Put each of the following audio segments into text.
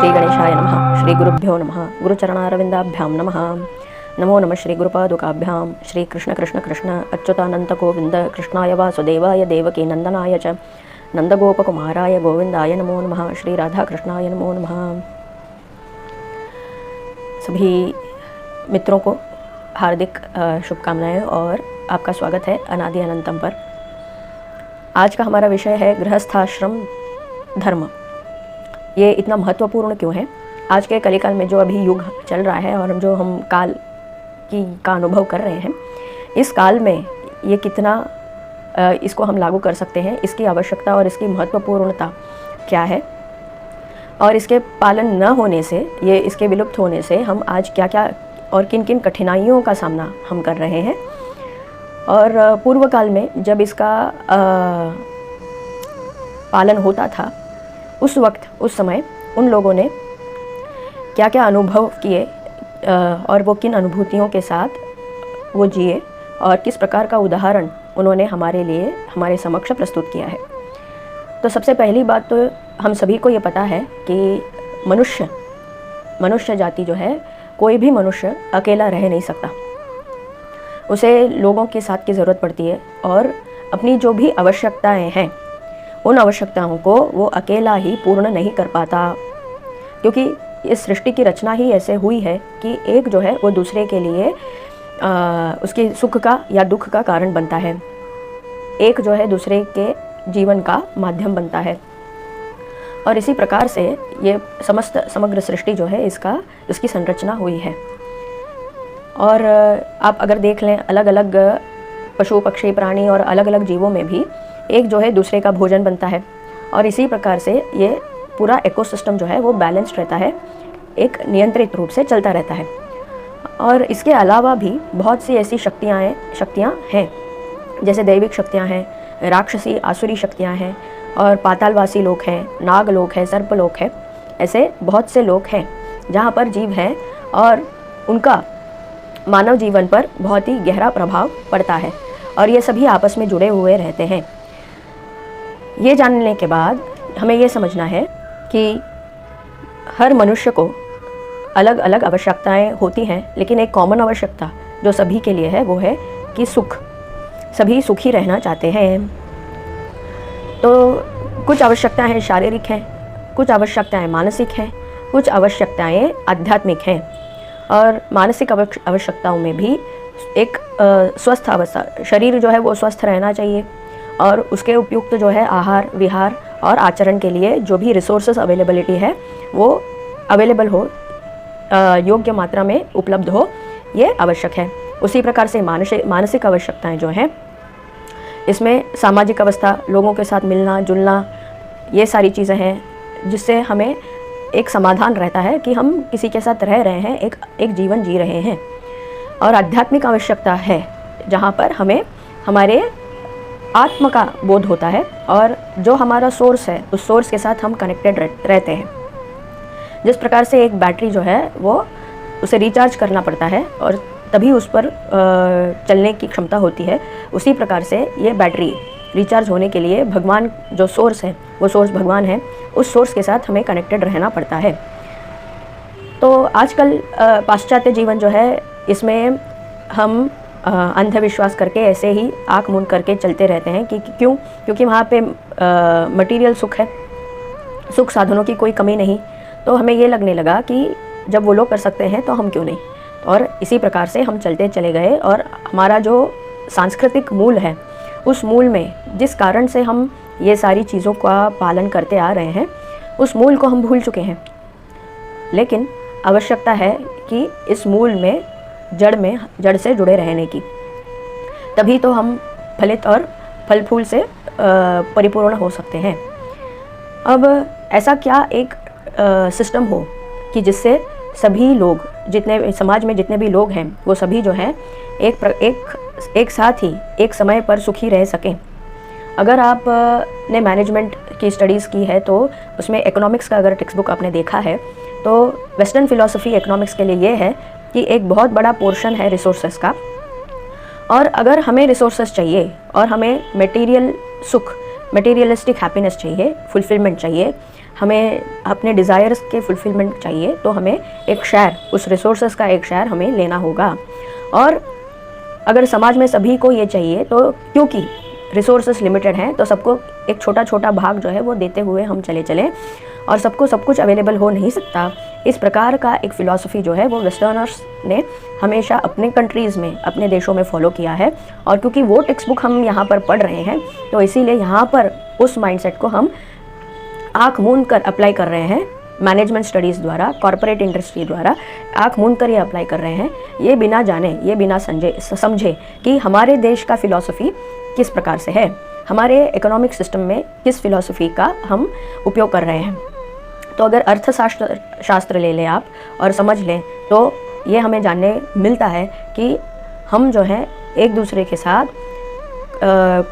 श्री गणेशाय नमः। श्री गुरुभ्यो नमः। गुरुचरणारविंदाभ्यां नमः। नमो नमः श्री गुरुपादुकाभ्यां। श्री कृष्ण कृष्ण कृष्ण अच्युतानंत गोविंद कृष्णाय वासुदेवाय देवकी नंदनाय च नंदगोपकुमाराय गोविंदाय नमो नमः। श्री राधा कृष्णाय नमो नमः। सभी मित्रों को हार्दिक शुभकामनाएं और आपका स्वागत है अनादि अनंतम पर। आज का हमारा विषय है गृहस्थाश्रम धर्म। ये इतना महत्वपूर्ण क्यों है? आज के कलिकाल में जो अभी युग चल रहा है और जो हम काल का अनुभव कर रहे हैं, इस काल में ये कितना इसको हम लागू कर सकते हैं, इसकी आवश्यकता और इसकी महत्वपूर्णता क्या है, और इसके पालन न होने से, ये इसके विलुप्त होने से हम आज क्या क्या और किन किन कठिनाइयों का सामना हम कर रहे हैं। और पूर्व काल में जब इसका पालन होता था, उस वक्त उस समय उन लोगों ने क्या क्या अनुभव किए और वो किन अनुभूतियों के साथ वो जिए और किस प्रकार का उदाहरण उन्होंने हमारे लिए हमारे समक्ष प्रस्तुत किया है। तो सबसे पहली बात तो हम सभी को ये पता है कि मनुष्य जाति जो है, कोई भी मनुष्य अकेला रह नहीं सकता। उसे लोगों के साथ की ज़रूरत पड़ती है और अपनी जो भी आवश्यकताएं हैं, उन आवश्यकताओं को वो अकेला ही पूर्ण नहीं कर पाता, क्योंकि इस सृष्टि की रचना ही ऐसे हुई है कि एक जो है वो दूसरे के लिए उसके सुख का या दुख का कारण बनता है। एक जो है दूसरे के जीवन का माध्यम बनता है। और इसी प्रकार से ये समग्र सृष्टि जो है इसकी संरचना हुई है। और आप अगर देख लें, अलग अलग पशु पक्षी प्राणी और अलग अलग जीवों में भी एक जो है दूसरे का भोजन बनता है। और इसी प्रकार से ये पूरा इकोसिस्टम जो है वो बैलेंस्ड रहता है, एक नियंत्रित रूप से चलता रहता है। और इसके अलावा भी बहुत सी ऐसी शक्तियाँ हैं, जैसे दैविक शक्तियाँ हैं, राक्षसी आसुरी शक्तियाँ हैं, और पातालवासी लोग हैं, नाग लोग हैं, सर्प लोग हैं। ऐसे बहुत से लोग हैं जहाँ पर जीव हैं और उनका मानव जीवन पर बहुत ही गहरा प्रभाव पड़ता है, और ये सभी आपस में जुड़े हुए रहते हैं। ये जानने के बाद हमें ये समझना है कि हर मनुष्य को अलग अलग आवश्यकताएं होती हैं, लेकिन एक कॉमन आवश्यकता जो सभी के लिए है वो है कि सुख। सभी सुखी रहना चाहते हैं। तो कुछ आवश्यकताएं हैं शारीरिक हैं, कुछ आवश्यकताएं मानसिक हैं, कुछ आवश्यकताएं आध्यात्मिक हैं। और मानसिक आवश्यकताओं में भी एक स्वस्थ अवस्था, शरीर जो है वो स्वस्थ रहना चाहिए, और उसके उपयुक्त जो है आहार विहार और आचरण के लिए जो भी रिसोर्सेज अवेलेबिलिटी है वो अवेलेबल हो, योग्य मात्रा में उपलब्ध हो, ये आवश्यक है। उसी प्रकार से मानसिक आवश्यकताएं जो हैं, इसमें सामाजिक अवस्था, लोगों के साथ मिलना जुलना, ये सारी चीज़ें हैं जिससे हमें एक समाधान रहता है कि हम किसी के साथ रह रहे हैं, एक जीवन जी रहे हैं। और आध्यात्मिक आवश्यकता है जहाँ पर हमें हमारे आत्म का बोध होता है, और जो हमारा सोर्स है उस सोर्स के साथ हम कनेक्टेड रहते हैं। जिस प्रकार से एक बैटरी जो है वो उसे रिचार्ज करना पड़ता है और तभी उस पर चलने की क्षमता होती है, उसी प्रकार से ये बैटरी रिचार्ज होने के लिए भगवान जो सोर्स है, वो सोर्स भगवान है, उस सोर्स के साथ हमें कनेक्टेड रहना पड़ता है। तो आजकल पाश्चात्य जीवन जो है, इसमें हम अंधविश्वास करके ऐसे ही आँख मूंद करके चलते रहते हैं कि क्यों? क्योंकि वहाँ पे मटेरियल सुख है, सुख साधनों की कोई कमी नहीं। तो हमें ये लगने लगा कि जब वो लोग कर सकते हैं तो हम क्यों नहीं। और इसी प्रकार से हम चलते चले गए, और हमारा जो सांस्कृतिक मूल है, उस मूल में जिस कारण से हम ये सारी चीज़ों का पालन करते आ रहे हैं, उस मूल को हम भूल चुके हैं। लेकिन आवश्यकता है कि इस मूल में जड़ से जुड़े रहने की, तभी तो हम फलित और फल फूल से परिपूर्ण हो सकते हैं। अब ऐसा क्या एक सिस्टम हो कि जिससे सभी लोग, जितने समाज में जितने भी लोग हैं, वो सभी जो हैं एक साथ ही एक समय पर सुखी रह सकें। अगर आप ने मैनेजमेंट की स्टडीज़ की है तो उसमें इकोनॉमिक्स का अगर टेक्स्ट बुक आपने देखा है तो वेस्टर्न फिलॉसफी इकोनॉमिक्स के लिए ये है कि एक बहुत बड़ा पोर्शन है रिसोर्सेज का, और अगर हमें रिसोर्सेज चाहिए और हमें मटेरियल सुख मटेरियलिस्टिक हैप्पीनेस चाहिए, फुलफिलमेंट चाहिए, हमें अपने डिज़ायर्स के फुलफिलमेंट चाहिए, तो हमें एक शेयर, उस रिसोर्सेज का एक शेयर हमें लेना होगा। और अगर समाज में सभी को ये चाहिए, तो क्योंकि रिसोर्सेज लिमिटेड हैं, तो सबको एक छोटा छोटा भाग जो है वो देते हुए हम चले चलें, और सबको सब कुछ अवेलेबल हो नहीं सकता। इस प्रकार का एक फ़िलॉसफी जो है वो वेस्टर्नर्स ने हमेशा अपने कंट्रीज़ में, अपने देशों में फॉलो किया है। और क्योंकि वो टेक्स्ट बुक हम यहाँ पर पढ़ रहे हैं, तो इसीलिए यहाँ पर उस माइंडसेट को हम आँख मूंद कर अप्लाई कर रहे हैं। मैनेजमेंट स्टडीज़ द्वारा, कॉरपोरेट इंडस्ट्री द्वारा आँख मूंद कर ये अप्लाई कर रहे हैं, ये बिना जाने, ये बिना समझे कि हमारे देश का फ़िलॉसफी किस प्रकार से है, हमारे इकोनॉमिक सिस्टम में किस फ़िलॉसफी का हम उपयोग कर रहे हैं। तो अगर अर्थशास्त्र ले लें आप और समझ लें, तो ये हमें जानने मिलता है कि हम जो है एक दूसरे के साथ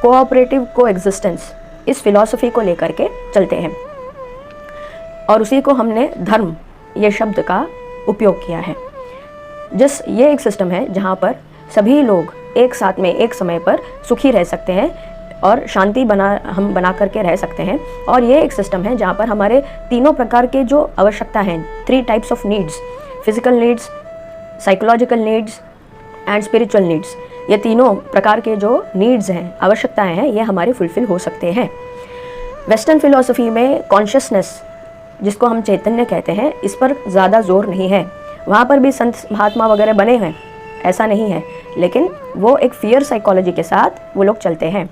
कोऑपरेटिव कोएग्जिस्टेंस, इस फ़िलॉसफी को लेकर के चलते हैं, और उसी को हमने धर्म ये शब्द का उपयोग किया है। ये एक सिस्टम है जहाँ पर सभी लोग एक साथ में एक समय पर सुखी रह सकते हैं और शांति हम बना करके रह सकते हैं। और ये एक सिस्टम है जहाँ पर हमारे तीनों प्रकार के जो आवश्यकता हैं, 3 types of needs, physical needs, psychological needs and spiritual needs, ये तीनों प्रकार के जो नीड्स हैं, आवश्यकताएं हैं, ये हमारे फुलफिल हो सकते हैं। वेस्टर्न फिलॉसफी में कॉन्शियसनेस, जिसको हम चैतन्य कहते हैं, इस पर ज़्यादा जोर नहीं है। वहाँ पर भी संत महात्मा वगैरह बने हैं, ऐसा नहीं है, लेकिन वो एक फियर साइकोलॉजी के साथ वो लोग चलते हैं।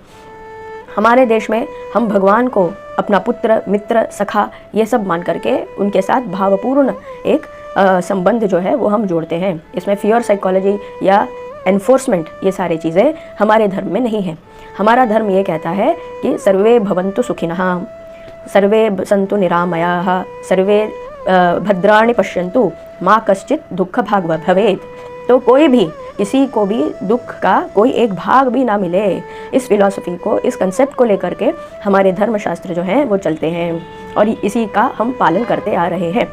हमारे देश में हम भगवान को अपना पुत्र, मित्र, सखा ये सब मान करके उनके साथ भावपूर्ण एक संबंध जो है वो हम जोड़ते हैं। इसमें फियर साइकोलॉजी या एनफोर्समेंट, ये सारी चीज़ें हमारे धर्म में नहीं है। हमारा धर्म ये कहता है कि सर्वे भवन्तु सुखिनः, सर्वे सन्तु निरामयाः, सर्वे भद्राणि पश्यन्तु, माँ कश्चित् दुःख भाग भवेत्। तो कोई भी, किसी को भी दुख का कोई एक भाग भी ना मिले, इस फिलॉसफी को, इस कंसेप्ट को लेकर के हमारे धर्मशास्त्र जो हैं वो चलते हैं, और इसी का हम पालन करते आ रहे हैं।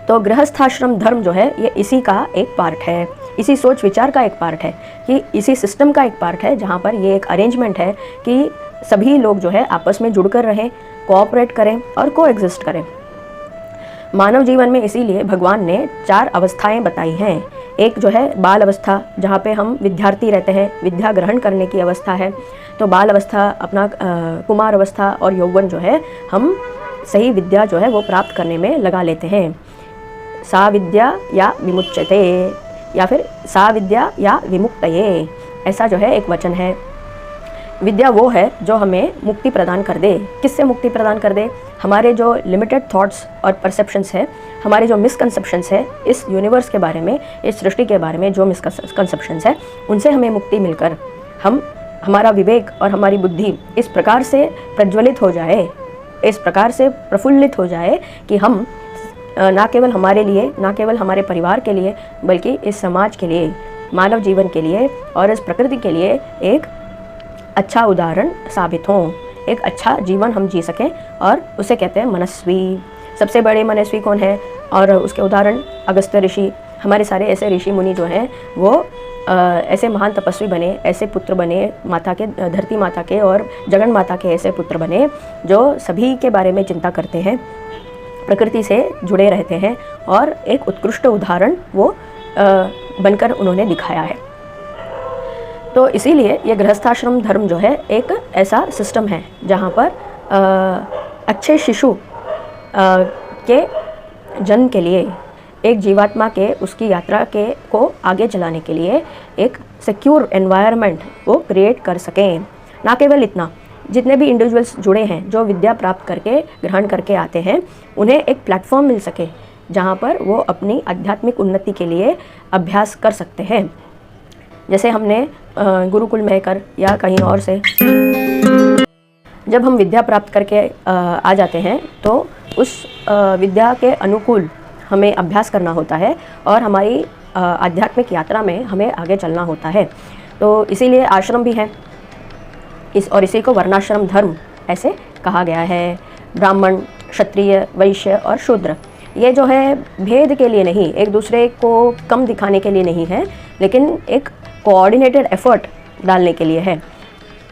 तो गृहस्थाश्रम धर्म जो है ये इसी का एक पार्ट है, इसी सोच विचार का एक पार्ट है, कि इसी सिस्टम का एक पार्ट है, जहाँ पर ये एक अरेंजमेंट है कि सभी लोग जो है आपस में जुड़कर रहें, कोऑपरेट करें और कोएग्जिस्ट करें। मानव जीवन में इसीलिए भगवान ने 4 अवस्थाएं बताई हैं। एक जो है बाल अवस्था, जहाँ पे हम विद्यार्थी रहते हैं, विद्या ग्रहण करने की अवस्था है। तो बाल अवस्था, अपना कुमार अवस्था और यौवन जो है हम सही विद्या जो है वो प्राप्त करने में लगा लेते हैं। सा विद्या या विमुच्यते, या फिर सा विद्या या विमुक्तये, ऐसा जो है एक वचन है। विद्या वो है जो हमें मुक्ति प्रदान कर दे। किससे मुक्ति प्रदान कर दे? हमारे जो लिमिटेड थॉट्स और परसेप्शंस है, हमारे जो मिसकंसेप्शंस है इस यूनिवर्स के बारे में, इस सृष्टि के बारे में जो मिसकंसेप्शंस है, उनसे हमें मुक्ति मिलकर हमारा विवेक और हमारी बुद्धि इस प्रकार से प्रज्वलित हो जाए, इस प्रकार से प्रफुल्लित हो जाए कि हम ना केवल हमारे लिए, ना केवल हमारे परिवार के लिए, बल्कि इस समाज के लिए, मानव जीवन के लिए और इस प्रकृति के लिए एक अच्छा उदाहरण साबित हों, एक अच्छा जीवन हम जी सकें। और उसे कहते हैं मनस्वी। सबसे बड़े मनस्वी कौन है? और उसके उदाहरण अगस्त्य ऋषि। हमारे सारे ऐसे ऋषि मुनि जो हैं वो ऐसे महान तपस्वी बने, ऐसे पुत्र बने माता के, धरती माता के और जगन माता के ऐसे पुत्र बने जो सभी के बारे में चिंता करते हैं, प्रकृति से जुड़े रहते हैं, और एक उत्कृष्ट उदाहरण वो बनकर उन्होंने दिखाया है। तो इसीलिए ये गृहस्थाश्रम धर्म जो है एक ऐसा सिस्टम है जहाँ पर अच्छे शिशु के जन्म के लिए, एक जीवात्मा के उसकी यात्रा को आगे चलाने के लिए एक सिक्योर एनवायरनमेंट वो क्रिएट कर सकें। ना केवल इतना, जितने भी इंडिविजुअल्स जुड़े हैं जो विद्या प्राप्त करके ग्रहण करके आते हैं, उन्हें एक प्लेटफॉर्म मिल सके जहाँ पर वो अपनी आध्यात्मिक उन्नति के लिए अभ्यास कर सकते हैं। जैसे हमने गुरुकुल में कर या कहीं और से जब हम विद्या प्राप्त करके आ जाते हैं, तो उस विद्या के अनुकूल हमें अभ्यास करना होता है और हमारी आध्यात्मिक यात्रा में हमें आगे चलना होता है। तो इसीलिए आश्रम भी हैं, इसी को वर्णाश्रम धर्म ऐसे कहा गया है। ब्राह्मण, क्षत्रिय, वैश्य और शूद्र, ये जो है भेद के लिए नहीं, एक दूसरे को कम दिखाने के लिए नहीं है, लेकिन एक कोऑर्डिनेटेड एफर्ट डालने के लिए है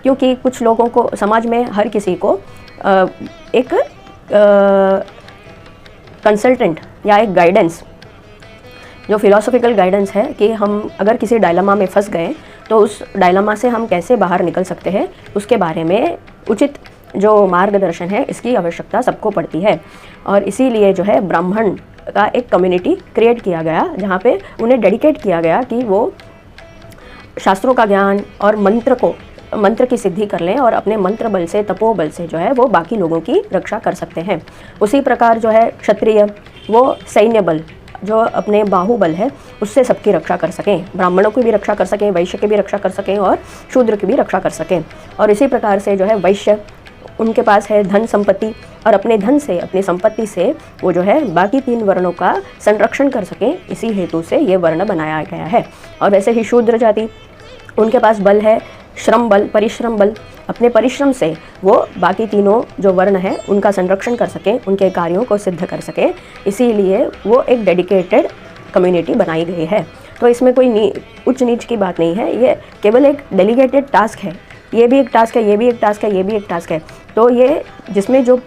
क्योंकि कुछ लोगों को समाज में हर किसी को एक कंसल्टेंट या एक गाइडेंस, जो फिलॉसफिकल गाइडेंस है कि हम अगर किसी डायलमा में फंस गए तो उस डायलमा से हम कैसे बाहर निकल सकते हैं, उसके बारे में उचित जो मार्गदर्शन है इसकी आवश्यकता सबको पड़ती है। और इसीलिए जो है ब्राह्मण का एक कम्युनिटी क्रिएट किया गया, जहाँ पे उन्हें डेडिकेट किया गया कि वो शास्त्रों का ज्ञान और मंत्र की सिद्धि कर लें और अपने मंत्र बल से, तपोबल से जो है वो बाकी लोगों की रक्षा कर सकते हैं। उसी प्रकार जो है क्षत्रिय वो सैन्य बल, जो अपने बाहुबल है उससे सबकी रक्षा कर सकें, ब्राह्मणों की भी रक्षा कर सकें, वैश्य की भी रक्षा कर सकें और शूद्र की भी रक्षा कर सकें। और इसी प्रकार से जो है वैश्य, उनके पास है धन संपत्ति और अपने धन से, अपनी संपत्ति से वो जो है बाकी 3 वर्णों का संरक्षण कर सकें, इसी हेतु से ये वर्ण बनाया गया है। और वैसे ही शूद्र जाति, उनके पास बल है श्रम बल, परिश्रम बल, अपने परिश्रम से वो बाकी तीनों जो वर्ण हैं उनका संरक्षण कर सकें, उनके कार्यों को सिद्ध कर सकें, इसीलिए वो एक डेडिकेटेड कम्युनिटी बनाई गई है। तो इसमें कोई उच्च नीच की बात नहीं है, ये केवल एक डेलीगेटेड टास्क है, ये भी एक टास्क है, ये भी एक टास्क है, ये भी एक टास्क है। तो ये जिसमें जो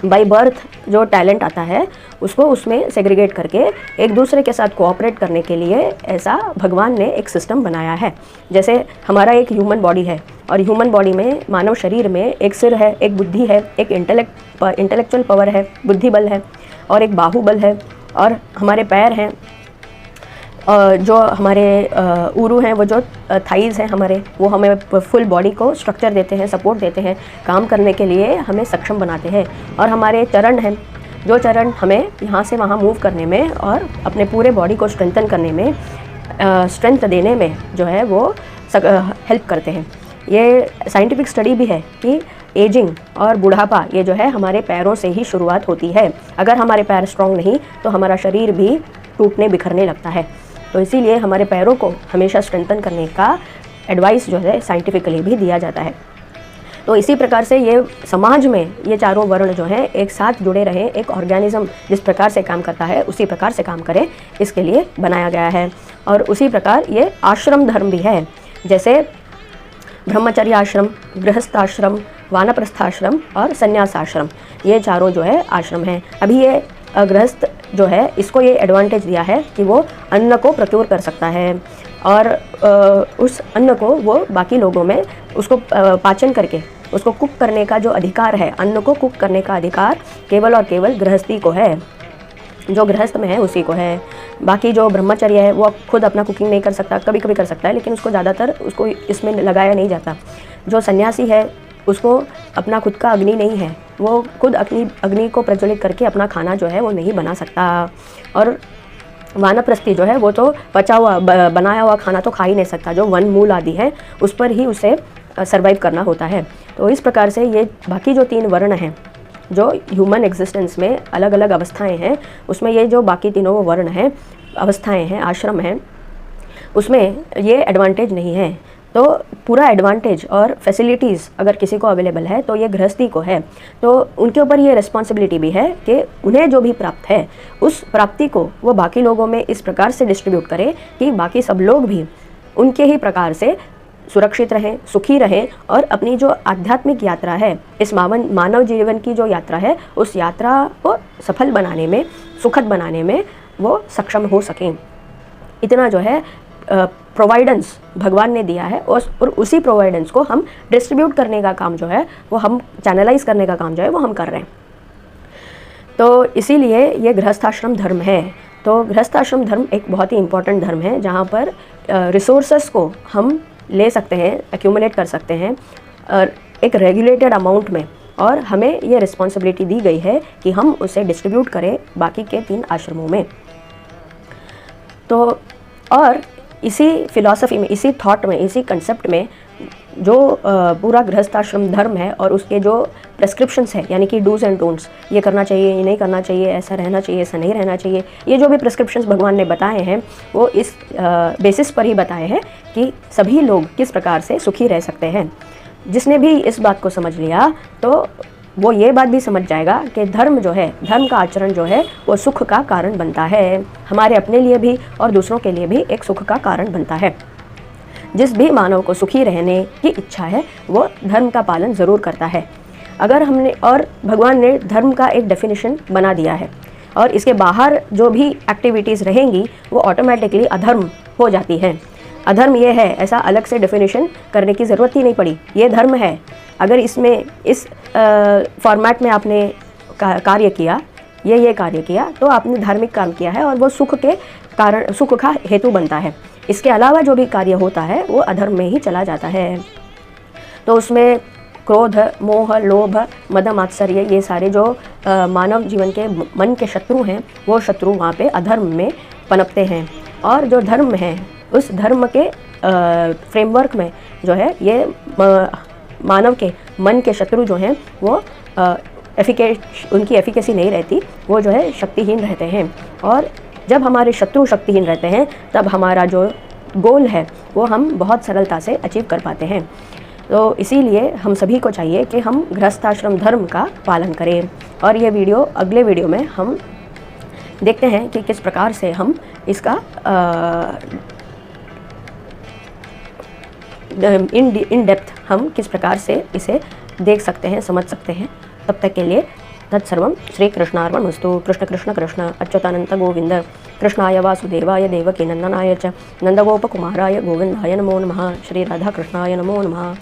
बाय बर्थ जो टैलेंट आता है उसको उसमें सेग्रीगेट करके एक दूसरे के साथ कोऑपरेट करने के लिए ऐसा भगवान ने एक सिस्टम बनाया है। जैसे हमारा एक ह्यूमन बॉडी है और ह्यूमन बॉडी में, मानव शरीर में एक सिर है, एक बुद्धि है, एक इंटेलेक्चुअल पावर है, बुद्धि बल है, और एक बाहुबल है, और हमारे पैर हैं, जो हमारे उरु हैं, वो जो थाइज़ हैं हमारे, वो हमें फुल बॉडी को स्ट्रक्चर देते हैं, सपोर्ट देते हैं, काम करने के लिए हमें सक्षम बनाते हैं। और हमारे चरण हैं, जो चरण हमें यहाँ से वहाँ मूव करने में और अपने पूरे बॉडी को स्ट्रेंथन करने में, स्ट्रेंथ देने में जो है वो हेल्प करते हैं। ये साइंटिफिक स्टडी भी है कि एजिंग और बुढ़ापा ये जो है हमारे पैरों से ही शुरुआत होती है। अगर हमारे पैर स्ट्रॉन्ग नहीं तो हमारा शरीर भी टूटने बिखरने लगता है। तो इसीलिए हमारे पैरों को हमेशा स्ट्रेंथन करने का एडवाइस जो है साइंटिफिकली भी दिया जाता है। तो इसी प्रकार से ये समाज में ये चारों वर्ण जो हैं एक साथ जुड़े रहें, एक ऑर्गेनिज्म जिस प्रकार से काम करता है उसी प्रकार से काम करे, इसके लिए बनाया गया है। और उसी प्रकार ये आश्रम धर्म भी है, जैसे ब्रह्मचर्य आश्रम, गृहस्थाश्रम, वानप्रस्थाश्रम और संन्यासाश्रम, ये चारों जो है आश्रम हैं। अभी ये गृहस्थ जो है इसको ये एडवांटेज दिया है कि वो अन्न को प्रोक्योर कर सकता है और उस अन्न को वो बाकी लोगों में उसको पाचन करके उसको कुक करने का जो अधिकार है, अन्न को कुक करने का अधिकार केवल और केवल गृहस्थी को है, जो गृहस्थ में है उसी को है। बाकी जो ब्रह्मचर्य है वो खुद अपना कुकिंग नहीं कर सकता, कभी कभी कर सकता है, लेकिन उसको ज़्यादातर उसको इसमें लगाया नहीं जाता। जो सन्यासी है उसको अपना खुद का अग्नि नहीं है, वो खुद अग्नि को प्रज्वलित करके अपना खाना जो है वो नहीं बना सकता। और वानप्रस्थी जो है वो तो बचा हुआ बनाया हुआ खाना तो खा ही नहीं सकता, जो वन मूल आदि है उस पर ही उसे सरवाइव करना होता है। तो इस प्रकार से ये बाकी जो 3 वर्ण हैं, जो ह्यूमन एग्जिस्टेंस में अलग अलग अवस्थाएं हैं, उसमें ये जो बाकी तीनों वर्ण हैं, अवस्थाएं हैं, आश्रम हैं, उसमें ये एडवांटेज नहीं है। तो पूरा एडवांटेज और फैसिलिटीज़ अगर किसी को अवेलेबल है तो ये गृहस्थी को है। तो उनके ऊपर ये रिस्पॉन्सिबिलिटी भी है कि उन्हें जो भी प्राप्त है उस प्राप्ति को वो बाकी लोगों में इस प्रकार से डिस्ट्रीब्यूट करें कि बाकी सब लोग भी उनके ही प्रकार से सुरक्षित रहें, सुखी रहें और अपनी जो आध्यात्मिक यात्रा है, इस मानव जीवन की जो यात्रा है, उस यात्रा को सफल बनाने में, सुखद बनाने में वो सक्षम हो सकें। इतना जो है प्रोवाइडेंस भगवान ने दिया है और उसी प्रोवाइडेंस को हम डिस्ट्रीब्यूट करने का काम जो है वो हम चैनलाइज करने का काम जो है वो हम कर रहे हैं। तो इसीलिए ये गृहस्थाश्रम धर्म है। तो गृहस्थाश्रम धर्म एक बहुत ही इम्पॉर्टेंट धर्म है जहाँ पर रिसोर्सेस को हम ले सकते हैं, एक्यूमुलेट कर सकते हैं और एक रेगुलेटेड अमाउंट में, और हमें ये रिस्पॉन्सिबिलिटी दी गई है कि हम उसे डिस्ट्रीब्यूट करें बाकी के 3 आश्रमों में। तो और इसी फिलॉसफी में, इसी थॉट में, इसी कंसेप्ट में जो पूरा गृहस्थाश्रम धर्म है और उसके जो प्रेस्क्रिप्शंस है, यानी कि डूज एंड डोंट्स, ये करना चाहिए, ये नहीं करना चाहिए, ऐसा रहना चाहिए, ऐसा नहीं रहना चाहिए, ये जो भी प्रेस्क्रिप्शंस भगवान ने बताए हैं वो इस बेसिस पर ही बताए हैं कि सभी लोग किस प्रकार से सुखी रह सकते हैं। जिसने भी इस बात को समझ लिया तो वो ये बात भी समझ जाएगा कि धर्म जो है, धर्म का आचरण जो है वो सुख का कारण बनता है, हमारे अपने लिए भी और दूसरों के लिए भी एक सुख का कारण बनता है। जिस भी मानव को सुखी रहने की इच्छा है वो धर्म का पालन ज़रूर करता है। अगर हमने और भगवान ने धर्म का एक डेफिनेशन बना दिया है और इसके बाहर जो भी एक्टिविटीज़ रहेंगी वो ऑटोमेटिकली अधर्म हो जाती हैं। अधर्म ये है, ऐसा अलग से डेफिनेशन करने की ज़रूरत ही नहीं पड़ी, ये धर्म है। अगर इसमें इस फॉर्मेट में आपने कार्य किया, ये कार्य किया, तो आपने धार्मिक काम किया है और वो सुख के कारण, सुख का हेतु बनता है। इसके अलावा जो भी कार्य होता है वो अधर्म में ही चला जाता है। तो उसमें क्रोध, मोह, लोभ, मद, मात्सर्य, ये सारे जो मानव जीवन के मन के शत्रु हैं वो शत्रु वहाँ पे अधर्म में पनपते हैं। और जो धर्म है उस धर्म के फ्रेमवर्क में जो है ये मानव के मन के शत्रु जो हैं वो उनकी एफिकेसी नहीं रहती, वो जो है शक्तिहीन रहते हैं। और जब हमारे शत्रु शक्तिहीन रहते हैं तब हमारा जो गोल है वो हम बहुत सरलता से अचीव कर पाते हैं। तो इसीलिए हम सभी को चाहिए कि हम गृहस्थाश्रम धर्म का पालन करें। और ये वीडियो, अगले वीडियो में हम देखते हैं कि किस प्रकार से हम इसका इन डेप्थ हम किस प्रकार से इसे देख सकते हैं, समझ सकते हैं। तब तक के लिए तत्सर्वं श्री कृष्णार्पणमस्तु। कृष्ण कृष्ण कृष्ण अच्युतानंत गोविंद। कृष्णाय वासुदेवाय देवकी नंदनाय च नंदगोपकुमाराय गोविंदाय नमो नमः। श्री राधा कृष्णाय नमो नमः।